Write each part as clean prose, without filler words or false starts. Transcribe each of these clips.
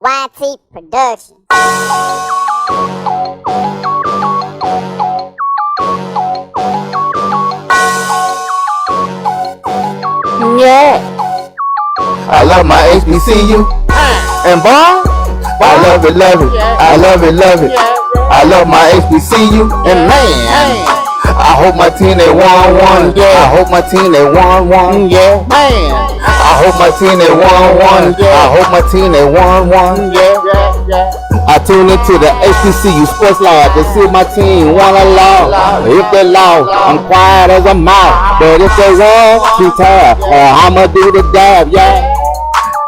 YT Productions. Yeah. I love my HBCU and ball. I love it, love it. I love it, love it. I love my HBCU and man. I hope my team they won one. I hope my team they won one. Yeah, man. I hope my team they won one. I hope my team they won one. I tune into the HBCU Sports Lab to see my team won a loss. If they lost, I'm quiet as a mouse. But if they won, keep tab. I'ma do the dab, yeah.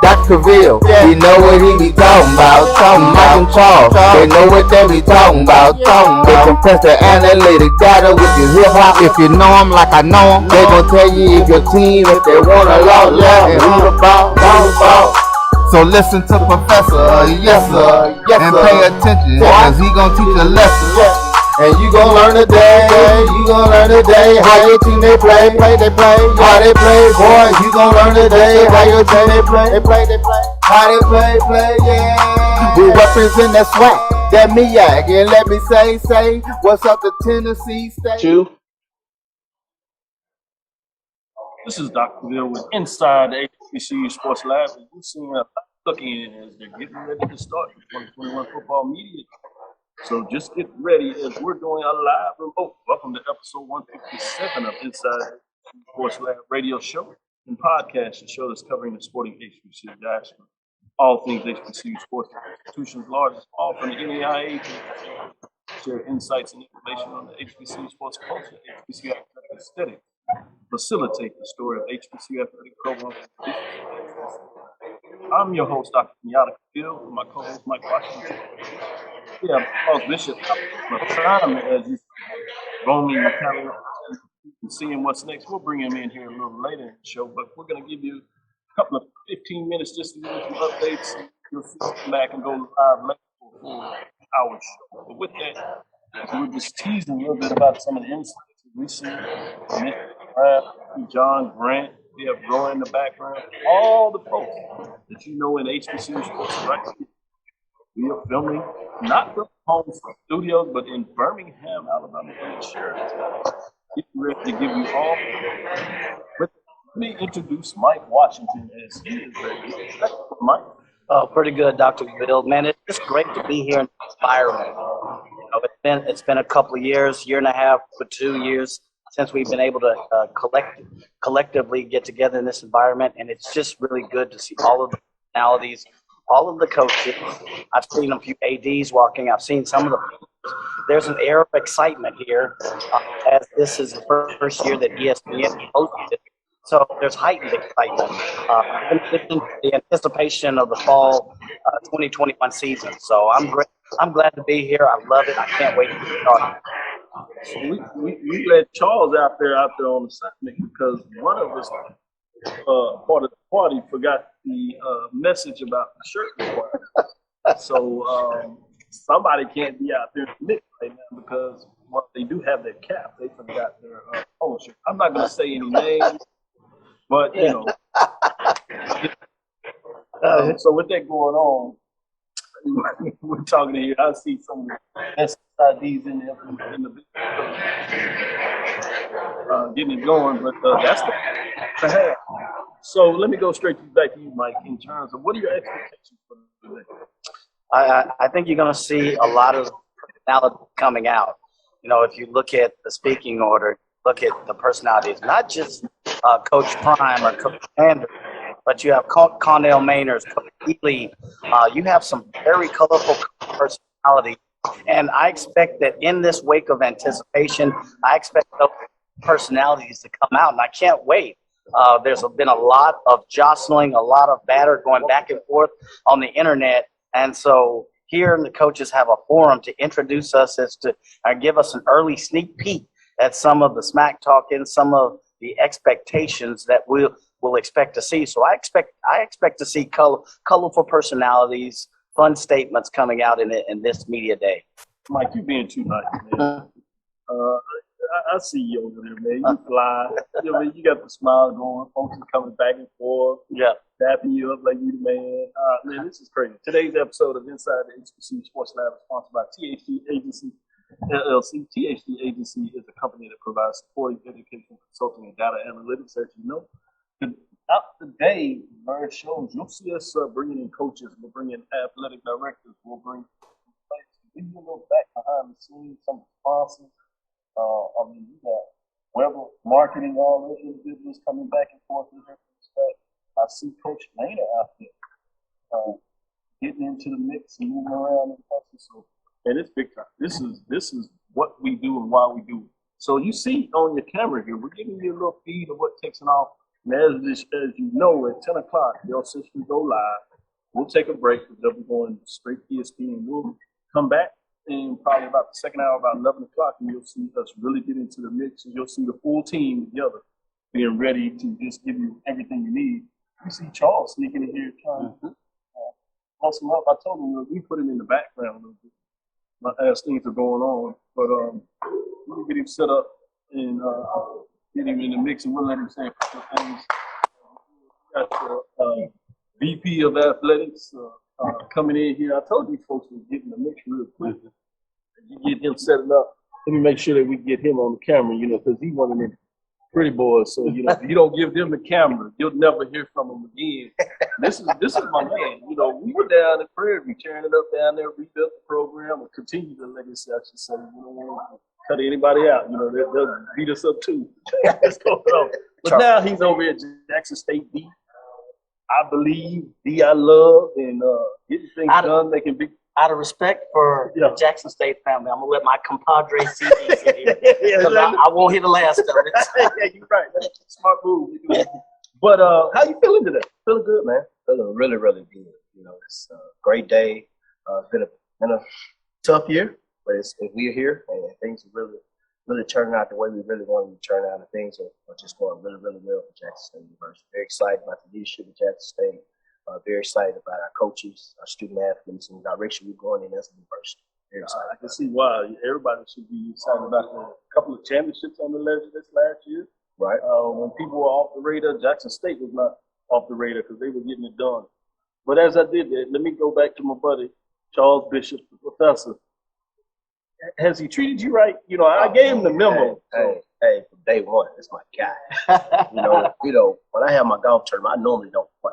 Dr. Cavil, he know what he be talking about. Mike and Charles, they know what they be talking about. They compress the analytic data with your hip hop. If you know them like I know them, they gon' tell you if your team, if they want a lot, and who the ball. So listen to Professor, yes sir, and pay attention, cause he gon' teach a lesson. And you gon' learn today, how your team they play, how they play, boy. You gon' learn today, how your team they play, how they play, yeah. We represent that SWAC, that MEAC, and let me say, what's up to Tennessee State? This is Dr. Cavil with Inside the HBCU Sports Lab, and you're seeing a looking as they're getting ready to start the 2021 Football Media. So just get ready as we're doing a live remote. Welcome to episode 157 of Inside the Sports Lab radio show and podcast, the show that's covering the sporting HBCU diaspora. All things HBCU sports institutions, large and small, from the NAIA to share insights and information on the HBCU sports culture, HBCU athletic aesthetic, facilitate the story of HBCU athletic programs. I'm your host, Dr. Kenyatta Cavil, with my co-host, Mike Washington. Yeah, Charles Bishop, as you roaming the calendar and seeing what's next. We'll bring him in here a little later in the show, but we're going to give you a couple of 15 minutes just to give you some updates. You'll come back and go live later for a full hour show. But with that, we're just teasing a little bit about some of the insights that we see. John Grant, we have Roy in the background, all the folks that you know in HBCU sports right here. We are filming not from home studios, but in Birmingham, Alabama, in Sheridan. Getting ready to give you all. Let me introduce Mike Washington as he is ready. Mike. Oh, pretty good, Dr. Cavil. Man, it's just great to be here in this environment. You know, it's been a couple of years, year and a half to 2 years since we've been able to collectively get together in this environment, and it's just really good to see all of the personalities, all of the coaches. I've seen a few ADs walking. I've seen some of the. There's an air of excitement here, as this is the first year that ESPN hosted it. So there's heightened excitement, the anticipation of the fall 2021 season. So I'm glad to be here. I love it. I can't wait to start. So we let Charles out there on the segment because one of us part of the party forgot the message about the shirt requirement. So somebody can't be out there right now because they do have their cap. They forgot their polo shirt. I'm not going to say any names, but you know. So with that going on, we're talking here. I see some SIDs in the getting it going, but that's the have. So let me go straight back to you, Mike, in terms of what are your expectations for today? I think you're going to see a lot of personality coming out. You know, if you look at the speaking order, look at the personalities, not just Coach Prime or Coach Sanders, but you have Connell Maynard, Coach Ely. You have some very colorful personalities. And I expect that in this wake of anticipation, I expect those personalities to come out, and I can't wait. There's been a lot of jostling, a lot of batter going back and forth on the internet. And so here the coaches have a forum to introduce us as to give us an early sneak peek at some of the smack talk and some of the expectations that we'll expect to see. So I expect to see colorful personalities, fun statements coming out in this media day. Mike, you being too nice, man. I see you over there, man. You fly. You know, you got the smile going. Folks are coming back and forth. Yeah. Dapping you up like you the man. Man, this is crazy. Today's episode of Inside the HBCU Sports Lab is sponsored by THD Agency LLC. THD Agency is a company that provides supporting education, consulting, and data analytics. As you know, throughout the day, our shows, you'll see us bringing in coaches. We'll bring in athletic directors. We'll bring players. Give you a little back behind the scenes, some sponsors. I mean, you got Weber marketing, all those individuals coming back and forth in different respects. I see Coach Maynard out there getting into the mix and moving around in Texas. So, and it's big time. This is what we do and why we do it. So you see on your camera here, we're giving you a little feed of what takes it off. And as you know, at 10 o'clock, they'll system go live. We'll take a break because they'll be going straight ESPN. We'll come back in probably about the second hour, about 11 o'clock, and you'll see us really get into the mix, and you'll see the full team together being ready to just give you everything you need. You see Charles sneaking in here trying to bust him up. I told him we put him in the background a little bit as things are going on, but we'll get him set up and get him in the mix, and we'll let him say a couple of things. We got the VP of Athletics coming in here. I told you folks we're getting the mix real quick. You get him set it up. Let me make sure that we get him on the camera, you know, because he's one of them pretty boys. So, you know, if you don't give them the camera, you'll never hear from him again. This is my man. You know, we were down in Prairie, tearing it up down there, rebuilt the program, and continue the legacy, I should say. We don't want to cut anybody out. You know, they'll beat us up too. What's going on? But now he's over at Jackson State D. I believe, D I love, and getting things done, making big. Out of respect for the Jackson State family, I'm gonna let my compadre CD sit here because I won't hear the last of it. Yeah, you're right. That's a smart move. But how you feeling today? Feeling good, man. Feeling really, really good. You know, it's a great day. It's been a tough year, but we're here, and things are really turning out the way we really want them to turn out, and things are just going really, really well for Jackson State University. Very excited about the leadership of Jackson State. Very excited about our coaches, our student athletes, and the direction we're going in as a university. Very excited. I can see why. Everybody should be excited about a couple of championships on the list this last year. Right. When people were off the radar, Jackson State was not off the radar because they were getting it done. But as I did that, let me go back to my buddy, Charles Bishop, the professor. Has he treated you right? You know, I gave him the memo. Hey, from day one, that's my guy. you know, when I have my golf tournament, I normally don't play.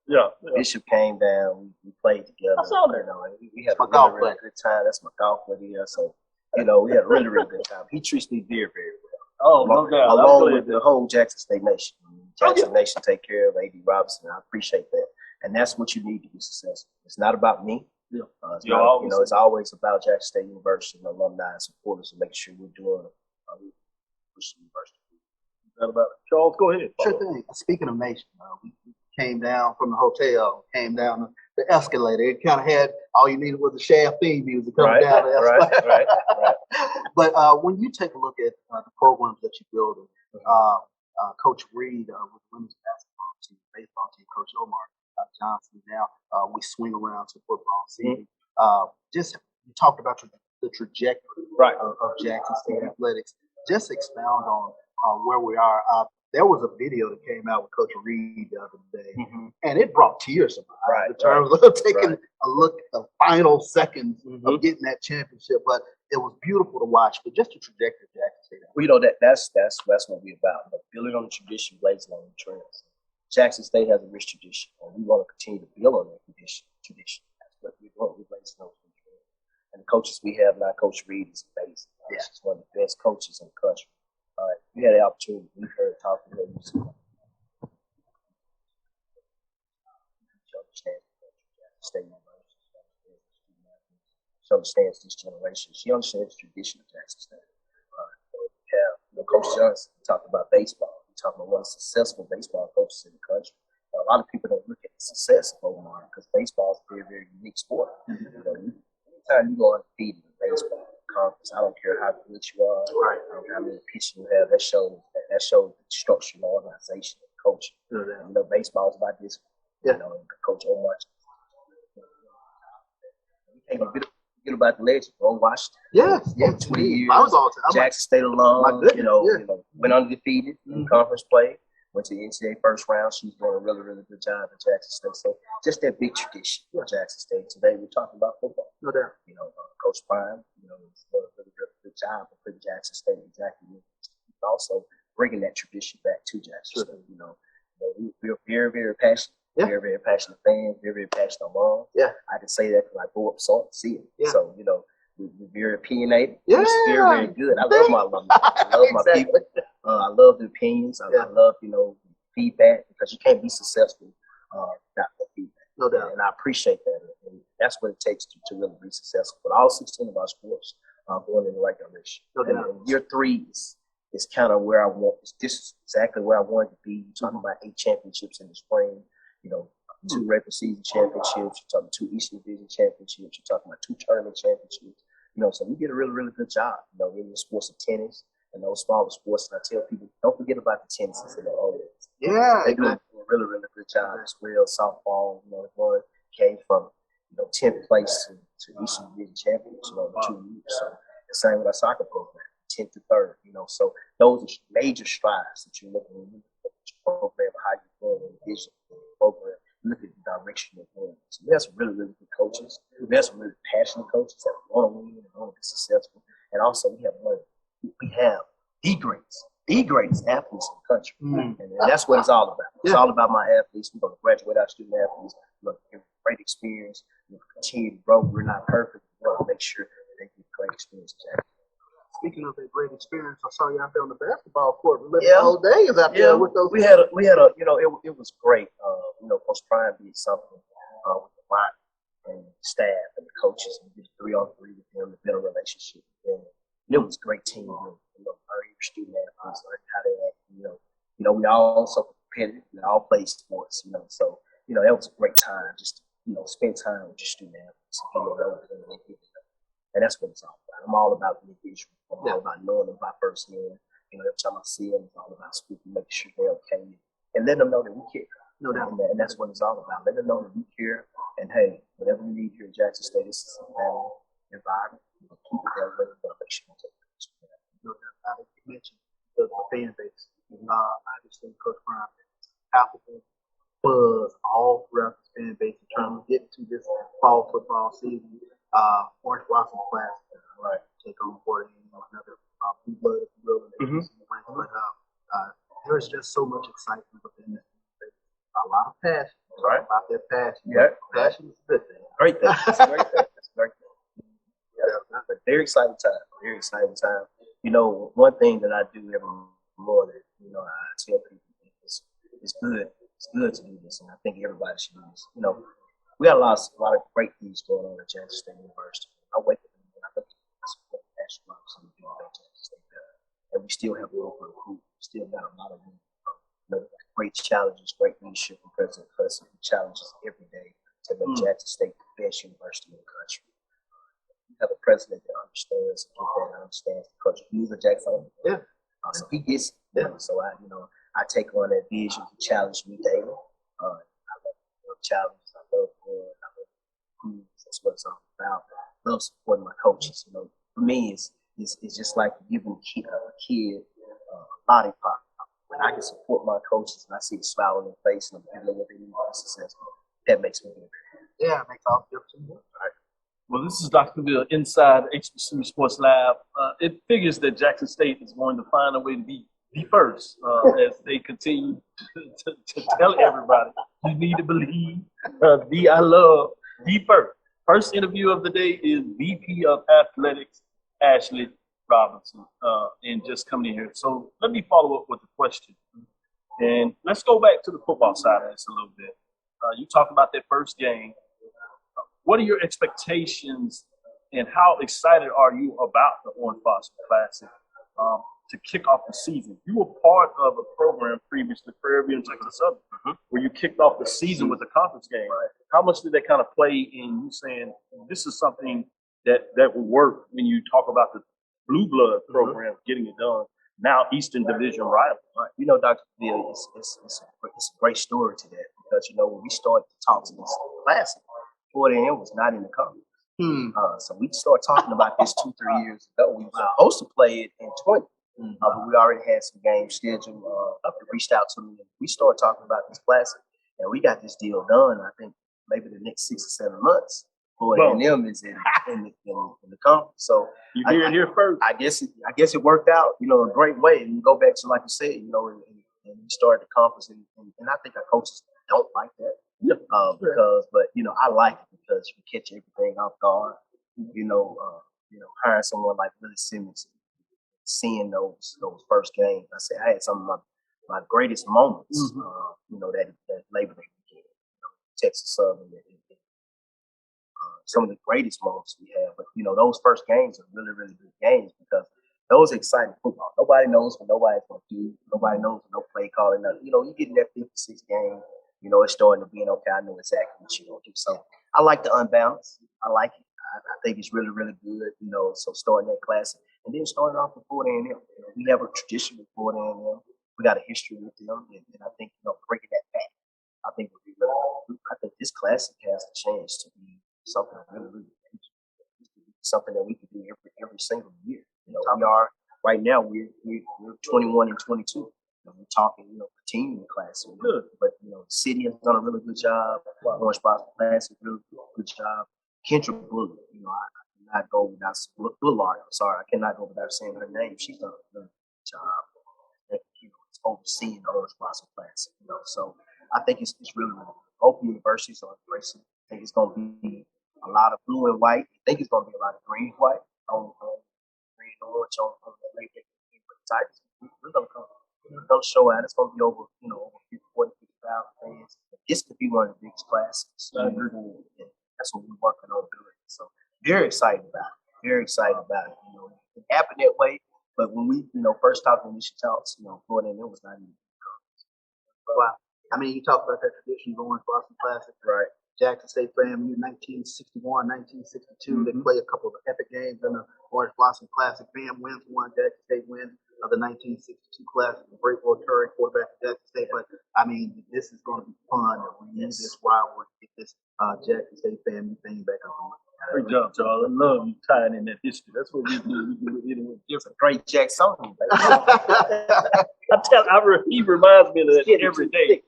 Yeah. Bishop came down. We played together. I saw that. You know, we had a really good time. That's my golf buddy. So, you know, we had a really, really good time. He treats me very, very well. Oh, no doubt. Along with the whole Jackson State Nation. Jackson Nation take care of A.D. Robinson. I appreciate that. And that's what you need to be successful. It's not about me. Yeah. It's always about Jackson State University and alumni and supporters and making sure we're doing push the university. Is that about it? Charles, go ahead. Sure thing. Speaking of nation, we came down from the hotel, came down the escalator. It kind of had all you needed was the Shaft theme music coming down the escalator. Right. But when you take a look at the programs that you're building, Coach Reed with the women's basketball team, baseball team, Coach Omar Johnson. Now we swing around to football season. Just you talked about the trajectory of Jackson State athletics. Just expound on where we are. There was a video that came out with Coach Reed the other day, and it brought tears to my eyes in terms of taking a look at the final seconds of getting that championship. But it was beautiful to watch. But just the trajectory of Jackson State. Well, you know, that's what we're about. But building on the tradition, blazing on the trends. Jackson State has a rich tradition, and we want to continue to build on that tradition. That's what we're doing. We're blazing on the trends. And the coaches we have now, Coach Reed is amazing. He's one of the best coaches in the country. We had the opportunity. We heard talking to him. State University. She understands this generation. She understands the tradition of Jackson State. We have Coach Johnson talked about baseball. He talked about one of the successful baseball coaches in the country. A lot of people don't look at the success of Omar because baseball is a very, very unique sport. Anytime you go undefeated in baseball conference, I don't care how good you are, I don't care how many pitches you have. That shows the structure, the organization, the coaching. You know, baseball is about this. You know, Coach Omar. We can't get about the legend. Go watch. Yes, yes. 20 years. I was all time. Jackson State alum. My goodness, you know, went undefeated in conference play. Went to the NCAA first round. She's doing a really, really good job at Jackson State. So just that big tradition of Jackson State. Today we're talking about football. No doubt. You know, Coach Prime, you know, he's doing a really, really good job of putting Jackson State exactly where it is. Also bringing that tradition back to Jackson State. You know, we're very, very passionate. Very, very passionate fans. Very, very passionate moms. Yeah, I can say that because I go up saw it, see it. Yeah. So you know, we're very opinionated. Yeah, it's very, very good. I love my alumni. I love my people. I love the opinions. I love, you know, feedback, because you can't be successful without that feedback. No doubt. And I appreciate that. And that's what it takes to really be successful. But all 16 of our sports are going in the right direction. No doubt. And year 3 is kind of where I want. This is exactly where I want to be. You're talking about 8 championships in the spring. You know, 2 regular season championships. You're talking 2 Eastern Division championships. You're talking about 2 tournament championships. You know, so we did a really, really good job. You know, in the sports of tennis and those smaller sports. And I tell people, don't forget about the tennises and the oldies. Yeah, they do a really, really good job as well. Softball, you know, one came from, you know, 10th place to Eastern Division champions, you know, in 2 years. So the same with our soccer program, 10th to 3rd. You know, so those are major strides that you're looking at. Program, how you're going in the vision of the program, look at the direction you're going. So we have some really, really good coaches. We have some really passionate coaches that want to win and want to be successful. And also we have the greatest athletes in the country. And that's what it's all about. It's all about my athletes. We're going to graduate our student athletes. We're going to give them a great experience. We're going to continue to grow. We're not perfect. We want to make sure that they get great experiences. Speaking of a great experience, I saw you out there on the basketball court. The whole day is out there with those. We had a, you know, it was great. You know, Coach Prime did something with the lot and the staff and the coaches, and did 3-on-3 with them, the better relationship with them. And it was a great team. You know, learning your student athletes, learning how they act. You know, we all also competitive. We all play sports. You know, so you know that was a great time just to, you know, spend time with your student athletes and and that's what it's all about. I'm all about the visual. I'm all about knowing them by firsthand. You know, every time I see them, it's all about speaking, making sure they're okay, and letting them know that we care. No doubt. And that's what it's all about. Let them know that we care. And hey, whatever you need here at Jackson State, this is a family environment. We'll keep it that way. We'll make sure we take it. No doubt. You mentioned the fan base. Obviously, Coach Prime has palpable buzz all throughout the fan base in terms of getting to this fall football season. Orange Blossom class, take on board another blue blood, if you will. But there's just so much excitement within this. A lot of passion. Right. About their passion. Yeah. Passion is a good thing. Great thing. It's a great thing. It's a great thing. Yeah. But very exciting time. Very exciting time. You know, one thing that I do every morning, you know, I tell people it's good. It's good to do this, and I think everybody should do this. You know, we got a lot of great things going on at Jackson State University. I wake up and I look at the national office and Jackson State and we still have room for recruit. We still got a lot of room. You know, great challenges, great leadership from President Hussey, who challenges every day to make Jackson State the best university in the country. We have a president that understands the culture. He's a Jackson. So he gets it. So I take on that vision to challenge me daily. I love challenges. I love that's what it's all about. I love supporting my coaches. You know, for me, it's just like giving a kid a lollipop. When I can support my coaches and I see a smile on their face and I'm giving them what they need to be successful, that makes me happy. Yeah, it makes all the difference. All right. Well, this is Dr. Cavil inside HBCU Sports Lab. It figures that Jackson State is going to find a way to be the first as they continue to tell everybody you need to believe I love the first. First interview of the day is VP of Athletics, Ashley Robinson, and just coming in here. So let me follow up with a question. And let's go back to the football side of this a little bit. You talked about that first game. What are your expectations and how excited are you about the Orange Blossom Classic to kick off the season? You were part of a program previously, Prairie View and Texas Southern, where you kicked off the season with a conference game. Right. How much did that kind of play in you saying this is something that will work when you talk about the Blue Blood program getting it done? Now Eastern Division rival. Right. You know, Dr. Cavil, it's a great story to that because, you know, when we started to talk to this classic, before then it was not in the conference. So we started talking about this 2-3 years ago. We were supposed to play it in 20, but we already had some games scheduled. They reached out to me, and we started talking about this classic, and we got this deal done. I think maybe the next 6 or 7 months. Boy, and them is in the conference. So you hear it here first. I guess it worked out, in a great way. And you go back to, like you said, and we started the conference, and I think our coaches don't like that. But I like it because you catch everything off guard. Hiring someone like Willie Simmons, seeing those first games. I said I had some of my greatest moments. That Labor Day weekend, Texas Southern. Some of the greatest moments we had, but those first games are really, really good games because those are exciting football. Nobody knows what nobody's going to do. Nobody knows what no play calling. You get in that 56 game. It's starting to be okay. I know exactly what you're going to do. So I like the unbalance. I like it. I think it's really, really good. So starting that classic and then starting off with Florida A&M. We have a tradition with Florida A&M. We got a history with them, and I think breaking that back, I think would be really good. I think this classic has a chance to be something really, really something that we can do every single year. We are right now. We're 21 and 22. We're talking, continuing the class. But the city has done a really good job. Orange Blossom Classic, really good job. Kendra Bullard, I cannot go without Bullard. I'm sorry, I cannot go without saying her name. She's done a really good job. And, it's overseeing the Orange Blossom Classic. So I think it's really, really good. Both universities are embracing. I think it's going to be a lot of blue and white. I think it's going to be a lot of green and white on green and orange on the late Tigers. We're going to come. We're going to show out. It's going to be over, over 40,000 fans. This could be one of the biggest classes. And that's what we're working on doing. So very excited about it. Very excited about it. It happened that way, but when we, first talked initial talks, Florida A&M was not even. Wow. I mean, you talk about that tradition going Boston Classic. Right. Jackson State FAMU 1961, 1962. They play a couple of epic games in the Orange Blossom Classic. FAM wins one, Jackson State wins the 1962 Classic. Great Will Turry, quarterback for Jackson State. But, I mean, this is going to be fun. We use this rivalry to get this Jackson State FAMU thing back on. Great job, Charles. I love you tying in that history. That's what we do. We do it different. Great Jackson. He reminds me of that every day.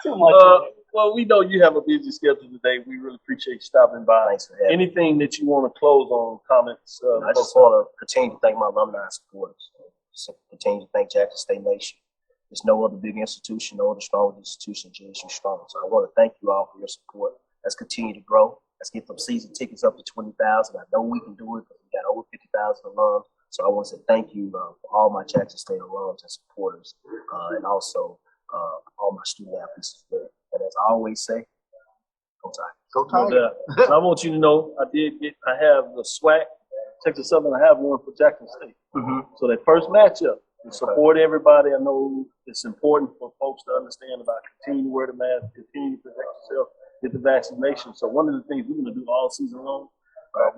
Too much. Well, we know you have a busy schedule today. We really appreciate you stopping by. Thanks for having me. Anything that you want to close on, comments? I just want to continue to thank my alumni and supporters. Continue to thank Jackson State Nation. There's no other big institution, no other strong institution JSU strong. So I want to thank you all for your support. Let's continue to grow. Let's get them season tickets up to 20,000. I know we can do it because we got over 50,000 alums. So I want to say thank you for all my Jackson State alums and supporters, and also all my student athletes as well. And as I always say, go Tigers. Go Tigers. And I want you to know I have the SWAC, Texas Southern. I have one for Jackson State. So that first matchup, support everybody. I know it's important for folks to understand about continue to wear the mask, continue to protect yourself, get the vaccination. So one of the things we're going to do all season long,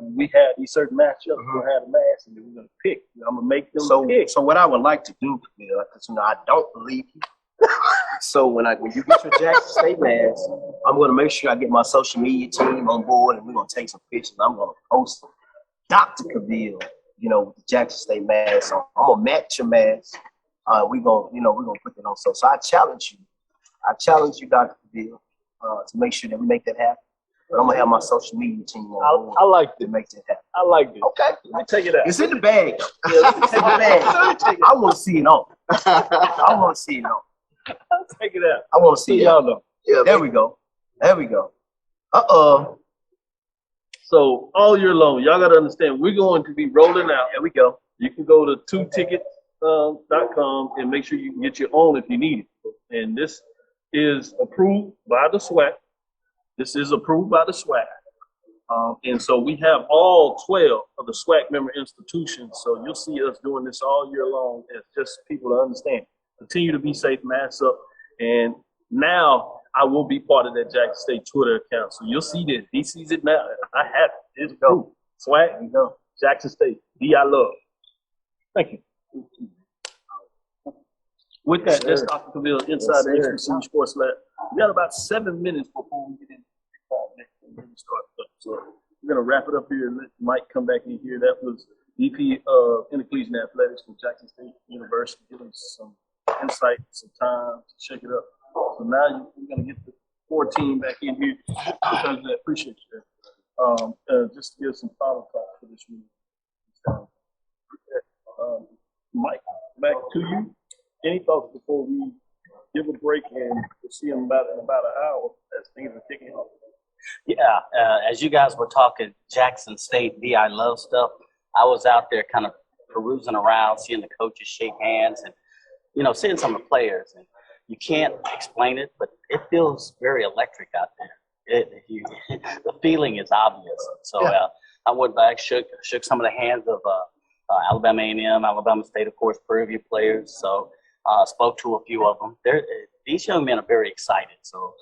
we have these certain matchups, we'll have a mask, and then we're going to pick. I'm going to make them pick. So what I would like to do, because I don't believe you. So when you get your Jackson State mask, I'm going to make sure I get my social media team on board, and we're going to take some pictures. I'm going to post Dr. Cavil, with the Jackson State mask on. I'm going to match your mask. We're going to put it on. So I challenge you, Dr. Cavil, to make sure that we make that happen. But I'm going to have my social media team on board. I like to make that happen. I like this. Okay. Let me take it out. It's in the bag. It's in the bag. I want to see it on. I want to see it on. Take it out. I want to see y'all know. Yeah, there we go. So all year long, y'all got to understand, we're going to be rolling out. There we go. You can go to 2tickets.com and make sure you can get your own if you need it. And this is approved by the SWAC. And so we have all 12 of the SWAC member institutions. So you'll see us doing this all year long as just people to understand. Continue to be safe, mask up. And now I will be part of that Jackson State Twitter account. So you'll see this. He sees it now. I have it. It's proof. SWAC, Jackson State. I love. Thank you. With that, that's Dr. Cavil inside the HBCU Sports Lab. We got about 7 minutes before we get into the start. wrap it up here and let Mike come back in here. That was VP of Intercollegiate Athletics from Jackson State University, giving us some insight, some time to check it up. So now we're going to get the core team back in here because I appreciate you. Just to give some final thoughts for this meeting. Mike, back to you. Any thoughts before we give a break and we'll see them in about an hour as things are kicking off? Yeah, as you guys were talking Jackson State DI love stuff, I was out there kind of perusing around, seeing the coaches shake hands and, seeing some of the players. And you can't explain it, but it feels very electric out there. The feeling is obvious. So I went back, shook some of the hands of Alabama A&M, Alabama State, of course, Prairie View players. So spoke to a few of them. These young men are very excited. So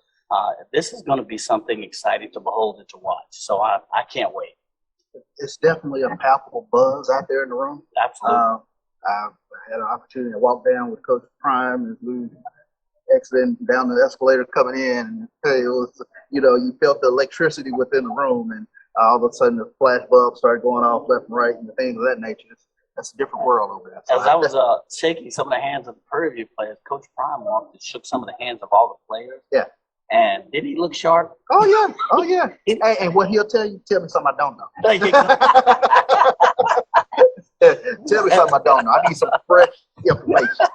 this is going to be something exciting to behold and to watch. So I can't wait. It's definitely a palpable buzz out there in the room. Absolutely. I had an opportunity to walk down with Coach Prime as we exiting down the escalator coming in, and it was, you felt the electricity within the room, and all of a sudden the flash bulbs started going off left and right and things of that nature. That's a different world over there. So as I was shaking some of the hands of the Prairie View players, Coach Prime walked and shook some of the hands of all the players. Yeah. And did he look sharp? Oh yeah. And what he'll tell you, tell me something I don't know. Tell me something I don't know. I need some fresh information.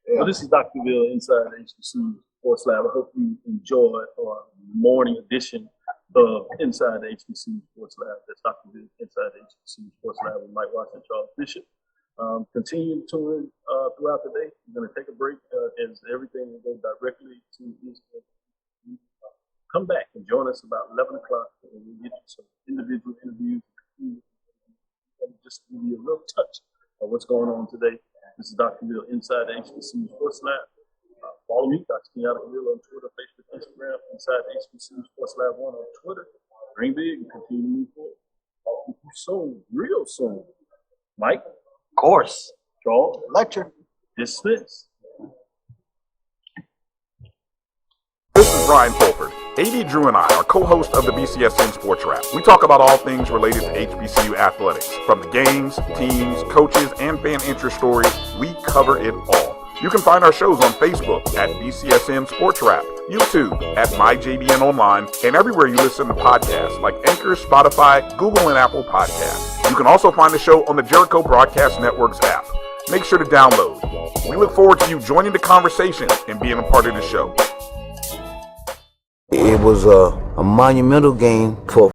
Well, this is Dr. Cavil inside HBCU Sports Lab. I hope you enjoyed our morning edition of Inside the HBCU Sports Lab. That's Dr. Cavil inside the HBCU Sports Lab with Mike Watson, Charles Bishop. Continue to tune in throughout the day. We're going to take a break as everything will go directly to his. Come back and join us about 11 o'clock and we'll get you some individual interviews and just give you a little touch of what's going on today. This is Dr. Cavil inside the HBCU Sports Lab. Follow me, Dr. Kenyatta Cavil on Twitter, Facebook, Instagram, inside the HBCU Sports Lab 1 on Twitter. Dream big and continue to move forward. Talk to you soon, real soon. Mike? Of course. Charles? Lecture. Dismiss. This is Brian Fulford. AD Drew and I are co-hosts of the BCSN Sports Wrap. We talk about all things related to HBCU athletics. From the games, teams, coaches, and fan interest stories, we cover it all. You can find our shows on Facebook at BCSN Sports Wrap, YouTube at MyJBN Online, and everywhere you listen to podcasts like Anchor, Spotify, Google, and Apple Podcasts. You can also find the show on the Jericho Broadcast Network's app. Make sure to download. We look forward to you joining the conversation and being a part of the show. It was a monumental game for